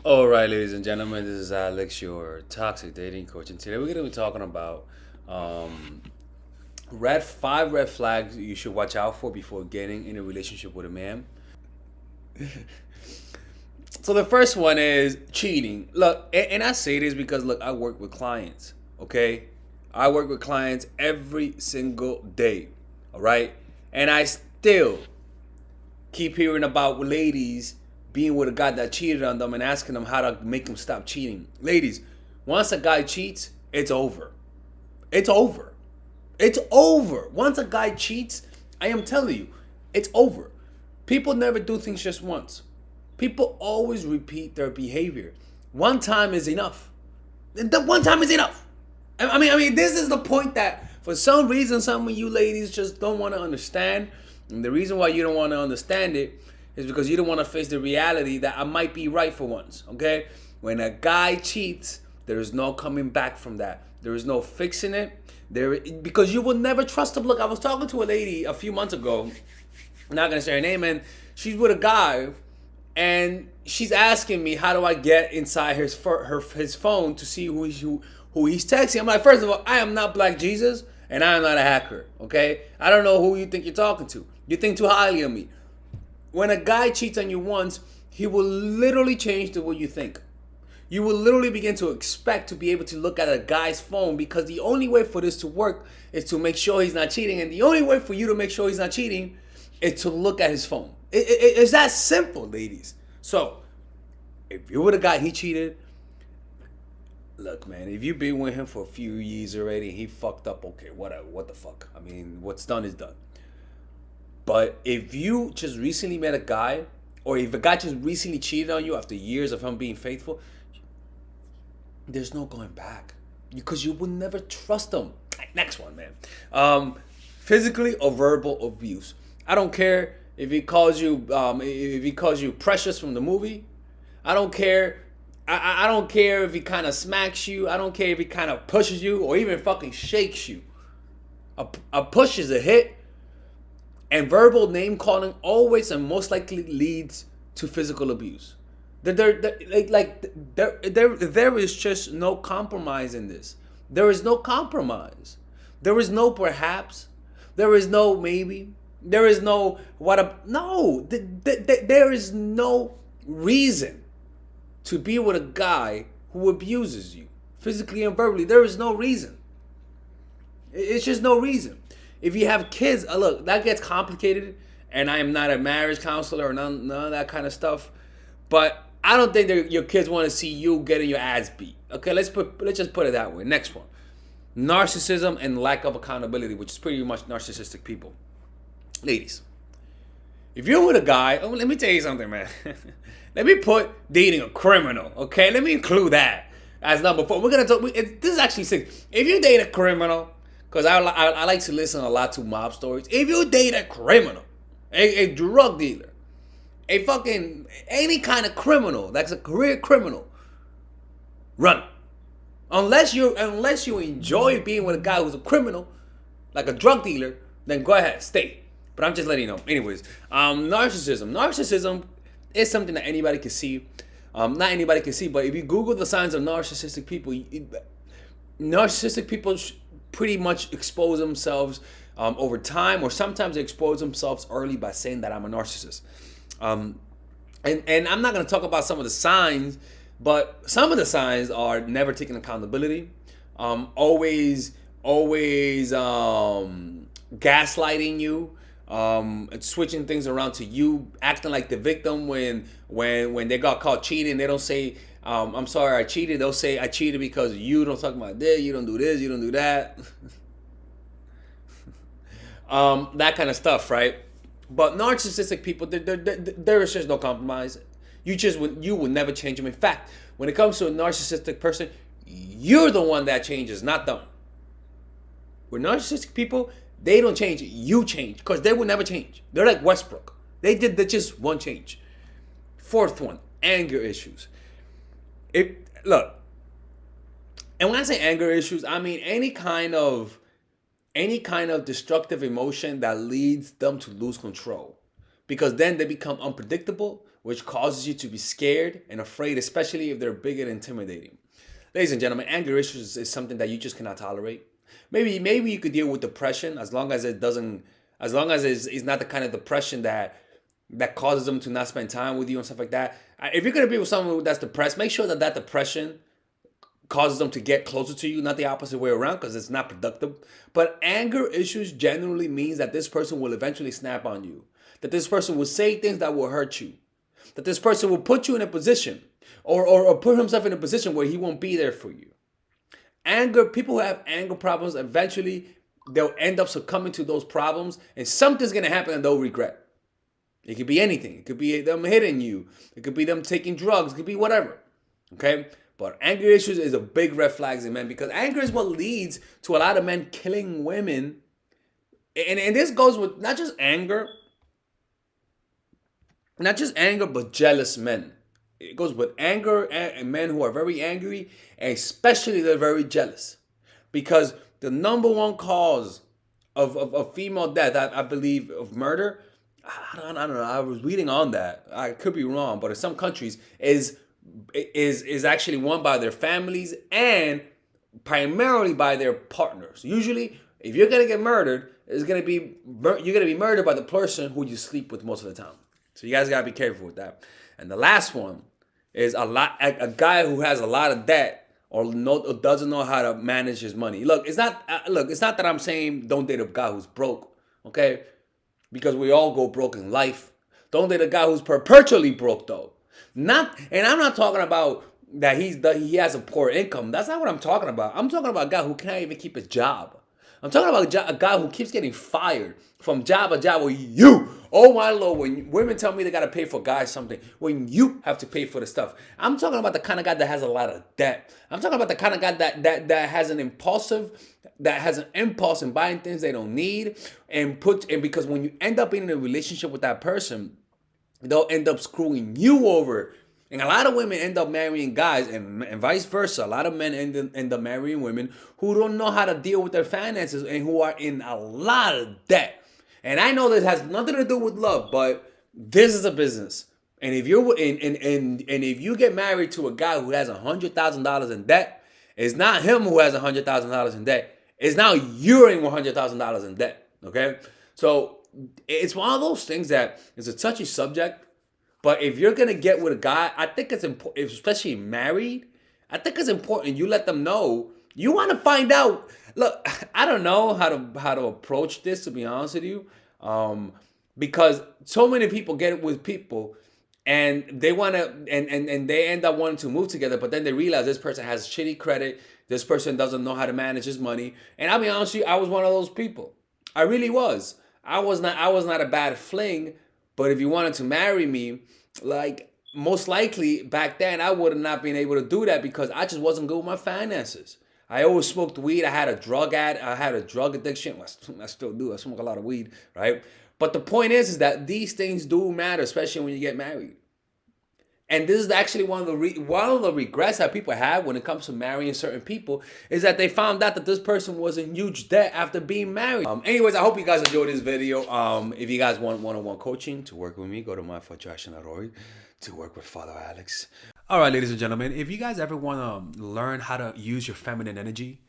All right, ladies and gentlemen, this is Alex, your toxic dating coach, and today we're going to be talking about um, five red flags you should watch out for before getting in a relationship with a man. So the first one is cheating. Look, and I say this because look, I work with clients. Okay, I work with clients every single day. All right, and I still keep hearing about ladies being with a guy that cheated on them and asking them how to make them stop cheating. Ladies, once a guy cheats, it's over. It's over. It's over. Once a guy cheats, I am telling you, it's over. People never do things just once. People always repeat their behavior. One time is enough. The one time is enough. I mean, this is the point that for some reason, some of you ladies just don't want to understand. And the reason why you don't want to understand it is because you don't want to face the reality that I might be right for once. Okay? When a guy cheats, there is no coming back from that. There is no fixing it. Because you will never trust him. Look, I was talking to a lady a few months ago. I'm not gonna say her name, and she's with a guy, and she's asking me how do I get inside his phone to see who he's texting. I'm like, first of all, I am not Black Jesus, and I am not a hacker. Okay, I don't know who you think you're talking to. You think too highly of me. When a guy cheats on you once, he will literally change the way you think. You will literally begin to expect to be able to look at a guy's phone because the only way for this to work is to make sure he's not cheating. And the only way for you to make sure he's not cheating is to look at his phone. It's that simple, ladies. So, if you're with a guy, he cheated. Look, man, if you've been with him for a few years already and he fucked up, okay, whatever, what the fuck? I mean, what's done is done. But if you just recently met a guy, or if a guy just recently cheated on you after years of him being faithful, there's no going back because you will never trust them. Next one, man. Physically or verbal abuse. I don't care if he calls you Precious from the movie. I don't care. I don't care if he kind of smacks you. I don't care if he kind of pushes you or even fucking shakes you. A push is a hit, and verbal name calling always and most likely leads to physical abuse. There is just no compromise in this. There is no compromise. There is no perhaps. There is no maybe. There is no what a no. There is no reason to be with a guy who abuses you physically and verbally. There is no reason. It's just no reason. If you have kids, look, that gets complicated, and I am not a marriage counselor or none of that kind of stuff. But I don't think that your kids want to see you getting your ass beat. Okay, let's just put it that way. Next one, narcissism and lack of accountability, which is pretty much narcissistic people. Ladies, if you're with a guy, let me tell you something, man. Let me put dating a criminal. Okay, let me include that as number four. We're gonna talk. This is actually six. If you date a criminal, because I like to listen a lot to mob stories. If you date a criminal, a drug dealer, a fucking any kind of criminal that's a career criminal, run. Unless you enjoy being with a guy who's a criminal, like a drug dealer, then go ahead, stay. But I'm just letting you know. Anyways, narcissism. Narcissism is something that anybody can see. Not anybody can see, but if you Google the signs of narcissistic people, narcissistic people pretty much expose themselves over time, or sometimes they expose themselves early by saying that I'm a narcissist. And I'm not going to talk about some of the signs, but some of the signs are never taking accountability, always gaslighting you, and switching things around to you, acting like the victim when they got caught cheating. They don't say, I'm sorry I cheated. They'll say I cheated because you don't talk about this, you don't do this, you don't do that. That kind of stuff, right? But narcissistic people, there is just no compromise. You will never change them. In fact, when it comes to a narcissistic person, you're the one that changes, not them. With narcissistic people, they don't change. You change because they will never change. They're like Westbrook. They just one change. Fourth one, anger issues. Look, and when I say anger issues, I mean any kind of destructive emotion that leads them to lose control, because then they become unpredictable, which causes you to be scared and afraid, especially if they're big and intimidating. Ladies and gentlemen, anger issues is something that you just cannot tolerate. Maybe you could deal with depression as long as it doesn't, as long as it's not the kind of depression that causes them to not spend time with you and stuff like that. If you're gonna be with someone that's depressed, make sure that depression causes them to get closer to you, not the opposite way around, because it's not productive. But anger issues generally means that this person will eventually snap on you, that this person will say things that will hurt you, that this person will put you in a position or put himself in a position where he won't be there for you. People who have anger problems, eventually they'll end up succumbing to those problems, and something's gonna happen and they'll regret. It could be anything. It could be them hitting you. It could be them taking drugs. It could be whatever. Okay? But anger issues is a big red flag in men, because anger is what leads to a lot of men killing women. And this goes with not just anger, but jealous men. It goes with anger and men who are very angry, and especially they're very jealous. Because the number one cause of female death, I believe, of murder, I don't know. I was reading on that. I could be wrong, but in some countries is actually won by their families and primarily by their partners. Usually, if you're gonna get murdered, you're gonna be murdered by the person who you sleep with most of the time. So you guys gotta be careful with that. And the last one is a guy who has a lot of debt or doesn't know how to manage his money. It's not that I'm saying don't date a guy who's broke, okay? Because we all go broke in life. Don't date a guy who's perpetually broke though. I'm not talking about that he has a poor income. That's not what I'm talking about. I'm talking about a guy who can't even keep his job. I'm talking about a guy who keeps getting fired from job to job. Oh my Lord, when women tell me they gotta pay for guys something, when you have to pay for the stuff. I'm talking about the kind of guy that has a lot of debt. I'm talking about the kind of guy that has an impulse in buying things they don't need, and because when you end up in a relationship with that person, they'll end up screwing you over. And a lot of women end up marrying guys, and vice versa. A lot of men end up marrying women who don't know how to deal with their finances and who are in a lot of debt. And I know this has nothing to do with love, but this is a business. And if if you get married to a guy who has $100,000 in debt, it's not him who has $100,000 in debt. It's now you're in $100,000 in debt. Okay, so it's one of those things that is a touchy subject. But if you're gonna get with a guy, I think it's important, especially married. I think it's important you let them know you want to find out. Look, I don't know how to approach this, to be honest with you, because so many people get with people and they want to and they end up wanting to move together, but then they realize this person has shitty credit. This person doesn't know how to manage his money. And I'll be honest with you, I was one of those people. I really was. I was not a bad fling. But if you wanted to marry me, like most likely back then, I would have not been able to do that because I just wasn't good with my finances. I always smoked weed. I had a drug addiction. I still do. I smoke a lot of weed, right? But the point is that these things do matter, especially when you get married. And this is actually one of the regrets that people have when it comes to marrying certain people, is that they found out that this person was in huge debt after being married. Anyways, I hope you guys enjoyed this video. If you guys want one-on-one coaching to work with me, go to myfoottraction.org to work with Father Alex. All right, ladies and gentlemen, if you guys ever want to learn how to use your feminine energy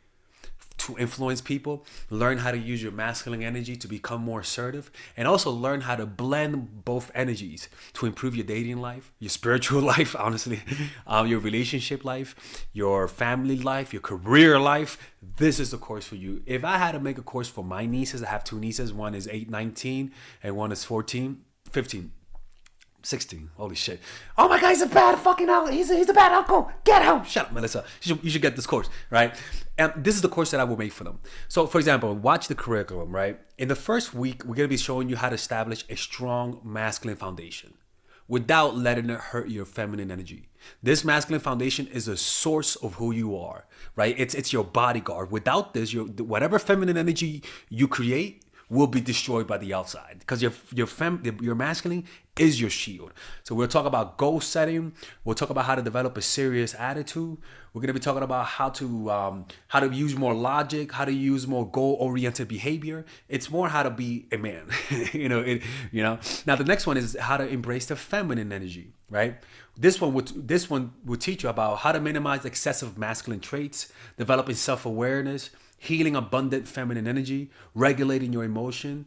to influence people, learn how to use your masculine energy to become more assertive, and also learn how to blend both energies to improve your dating life, your spiritual life, honestly, your relationship life, your family life, your career life, this is the course for you. If I had to make a course for my nieces, I have two nieces, one is 19 and one is 15. 16. Holy shit. Oh my God, he's a bad fucking uncle. He's a bad uncle. Get him. Shut up, Melissa. You should get this course, right? And this is the course that I will make for them. So, for example, watch the curriculum, right? In the first week, we're going to be showing you how to establish a strong masculine foundation without letting it hurt your feminine energy. This masculine foundation is a source of who you are, right? It's your bodyguard. Without this, whatever feminine energy you create will be destroyed by the outside, because your masculine is your shield. So we'll talk about goal setting. We'll talk about how to develop a serious attitude. We're gonna be talking about how to use more logic, how to use more goal-oriented behavior. It's more how to be a man. Now the next one is how to embrace the feminine energy, right? This one will teach you about how to minimize excessive masculine traits, developing self-awareness, healing abundant feminine energy, regulating your emotion,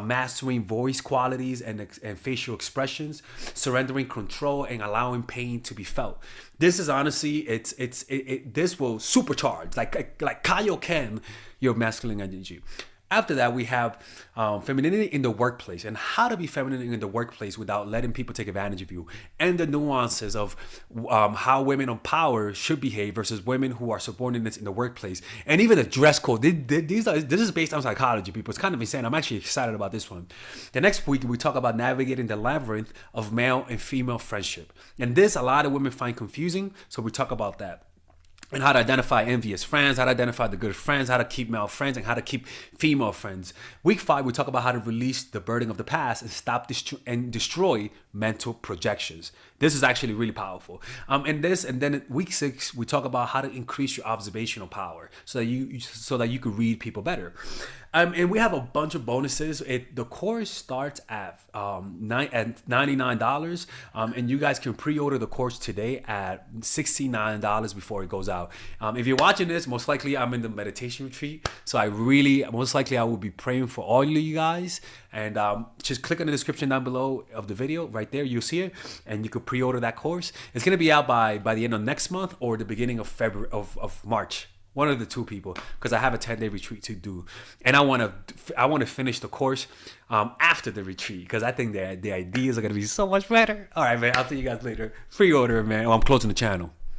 mastering voice qualities and facial expressions, surrendering control, and allowing pain to be felt. This is honestly, this will supercharge, like Kaioken, your masculine energy. After that, we have femininity in the workplace, and how to be feminine in the workplace without letting people take advantage of you, and the nuances of how women in power should behave versus women who are subordinates in the workplace, and even the dress code. This is based on psychology, people. It's kind of insane. I'm actually excited about this one. The next week, we talk about navigating the labyrinth of male and female friendship, and this a lot of women find confusing, so we talk about that. And how to identify envious friends, how to identify the good friends, how to keep male friends, and how to keep female friends. Week 5, we talk about how to release the burden of the past and stop and destroy mental projections. This is actually really powerful. And then week 6, we talk about how to increase your observational power so that you could read people better. And we have a bunch of bonuses. The course starts at $99, and you guys can pre-order the course today at $69 before it goes out. If you're watching this, most likely I'm in the meditation retreat, so I will be praying for all of you guys. And just click on the description down below of the video. Right there, you'll see it, and you could pre-order that course. It's gonna be out by the end of next month or the beginning of February of March. One of the two, people, because I have a 10-day retreat to do, and I want to finish the course after the retreat, because I think the ideas are gonna be so much better. All right, man. I'll see you guys later. Pre-order, man. Oh, I'm closing the channel.